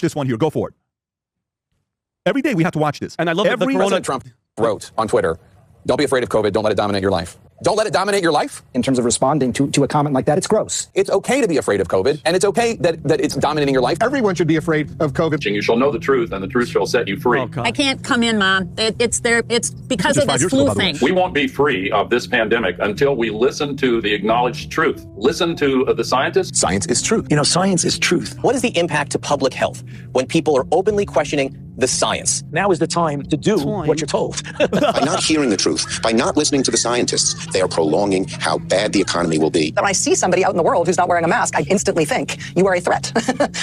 watch this one here. Go for it. Every day we have to watch this. And I love that President Trump wrote on Twitter, don't be afraid of COVID. Don't let it dominate your life. Don't let it dominate your life? In terms of responding to a comment like that, it's gross. It's okay to be afraid of COVID, and it's okay that it's dominating your life. Everyone should be afraid of COVID. You shall know the truth, and the truth shall set you free. Oh, I can't come in, Mom. It's because of this flu thing. We won't be free of this pandemic until we listen to the acknowledged truth. Listen to the scientists. Science is truth. You know, science is truth. What is the impact to public health when people are openly questioning the science? Now is the time to do what you're told. By not hearing the truth, by not listening to the scientists, they are prolonging how bad the economy will be. When I see somebody out in the world who's not wearing a mask, I instantly think you are a threat,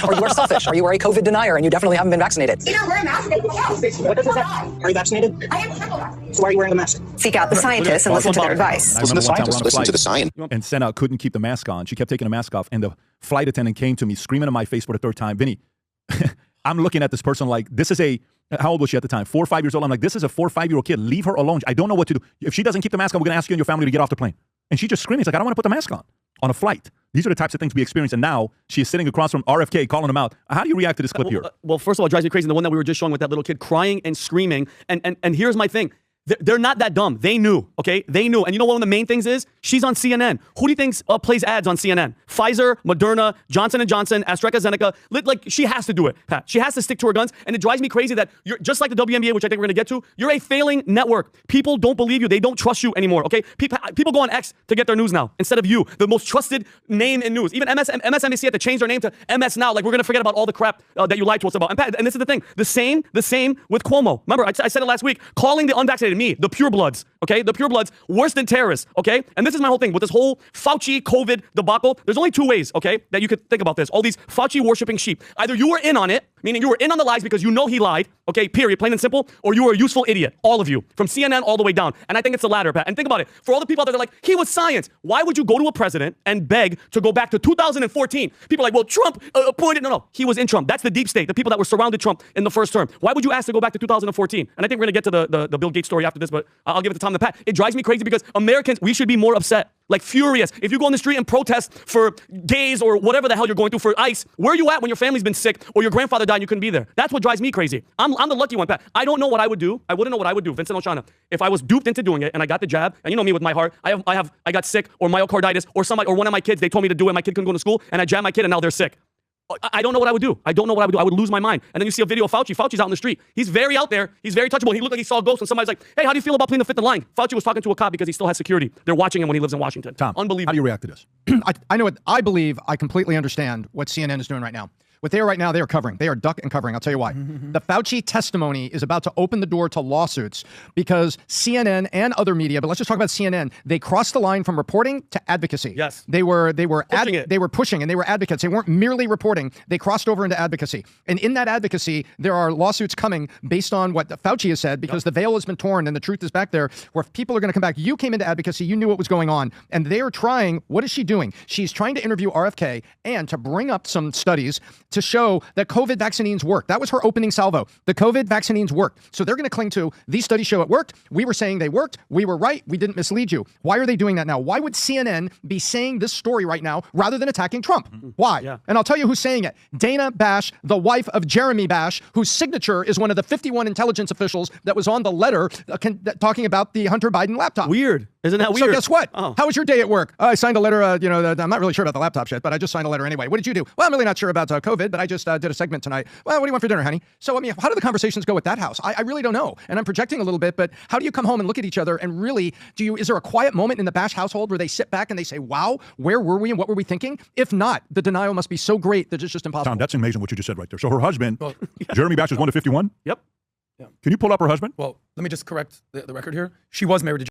or you are selfish, or you are a COVID denier, and you definitely haven't been vaccinated. You don't wear a mask. What does that? Are you vaccinated? I am triple vaccinated. So why are you wearing a mask? Seek out the scientists and listen to their advice. Listen to the scientists. Listen to the science. And Senna couldn't keep the mask on. She kept taking the mask off, and the flight attendant came to me screaming in my face for the third time, Vinny, I'm looking at this person like, this is how old was she at the time? 4 or 5 years old. I'm like, this is a 4 or 5 year old kid. Leave her alone. I don't know what to do. If she doesn't keep the mask on, we're going to ask you and your family to get off the plane. And she just screaming. It's like, I don't want to put the mask on a flight. These are the types of things we experience. And now she is sitting across from RFK calling him out. How do you react to this clip here? Well, first of all, it drives me crazy. The one that we were just showing with that little kid crying and screaming. And here's my thing. They're not that dumb. They knew, okay? They knew. And you know what one of the main things is? She's on CNN. Who do you think plays ads on CNN? Pfizer, Moderna, Johnson & Johnson, AstraZeneca. Like, she has to do it, Pat. She has to stick to her guns. And it drives me crazy that you're just like the WNBA, which I think we're going to get to. You're a failing network. People don't believe you. They don't trust you anymore, okay? People go on X to get their news now instead of you, the most trusted name in news. Even MSNBC had to change their name to MS Now. Like, we're going to forget about all the crap that you lied to us about. And Pat, and this is the thing. The same with Cuomo. Remember, I said it last week. Calling the unvaccinated, me, the purebloods, okay? The purebloods, worse than terrorists, okay? And this is my whole thing with this whole Fauci COVID debacle. There's only two ways, okay, that you could think about this. All these Fauci worshiping sheep. Either you were in on it, meaning you were in on the lies because you know he lied, okay, period, plain and simple, or you were a useful idiot, all of you, from CNN all the way down. And I think it's the latter, Pat. And think about it. For all the people out there that are like, he was science. Why would you go to a president and beg to go back to 2014? People are like, well, Trump appointed. No, he was in Trump. That's the deep state, the people that were surrounded Trump in the first term. Why would you ask to go back to 2014? And I think we're going to get to the Bill Gates story after this, but I'll give it to Tom and Pat. It drives me crazy because Americans, we should be more upset. Like furious. If you go on the street and protest for gays or whatever the hell you're going through for ICE, where are you at when your family's been sick or your grandfather died and you couldn't be there? That's what drives me crazy. I'm the lucky one, Pat. I don't know what I would do. I wouldn't know what I would do, Vincent Oshana, if I was duped into doing it and I got the jab. And you know me with my heart. I got sick or myocarditis or one of my kids, they told me to do it. My kid couldn't go to school and I jabbed my kid and now they're sick. I don't know what I would do. I don't know what I would do. I would lose my mind. And then you see a video of Fauci. Fauci's out in the street. He's very out there. He's very touchable. He looked like he saw a ghost and somebody's like, hey, how do you feel about pleading the fifth in line? Fauci was talking to a cop because he still has security. They're watching him when he lives in Washington. Tom, unbelievable. How do you react to this? I know what I believe. I completely understand what CNN is doing right now. What they are right now, they are covering. They are duck and covering. I'll tell you why. The Fauci testimony is about to open the door to lawsuits because CNN and other media, but let's just talk about CNN. They crossed the line from reporting to advocacy. Yes. They were pushing and they were advocates. They weren't merely reporting. They crossed over into advocacy. And in that advocacy, there are lawsuits coming based on what Fauci has said because the veil has been torn and the truth is back there where people are going to come back. You came into advocacy. You knew what was going on. And they are trying, what is she doing? She's trying to interview RFK and to bring up some studies to show that COVID vaccines work. That was her opening salvo. The COVID vaccines worked. So they're going to cling to these studies show it worked. We were saying they worked. We were right. We didn't mislead you. Why are they doing that now? Why would CNN be saying this story right now rather than attacking Trump? Why? Yeah. And I'll tell you who's saying it. Dana Bash, the wife of Jeremy Bash, whose signature is one of the 51 intelligence officials that was on the letter talking about the Hunter Biden laptop. Weird. Isn't that weird? So guess what? Oh. How was your day at work? I signed a letter, I'm not really sure about the laptop shit, but I just signed a letter anyway. What did you do? Well, I'm really not sure about COVID, but I just did a segment tonight. Well, what do you want for dinner, honey? So, I mean, how do the conversations go at that house? I really don't know. And I'm projecting a little bit, but how do you come home and look at each other and really, is there a quiet moment in the Bash household where they sit back and they say, wow, where were we and what were we thinking? If not, the denial must be so great that it's just impossible. Tom, that's amazing what you just said right there. So her husband, Jeremy Bash, is 1 to 51? Yep. Can you pull up her husband? Well, let me just correct the record here. She was married to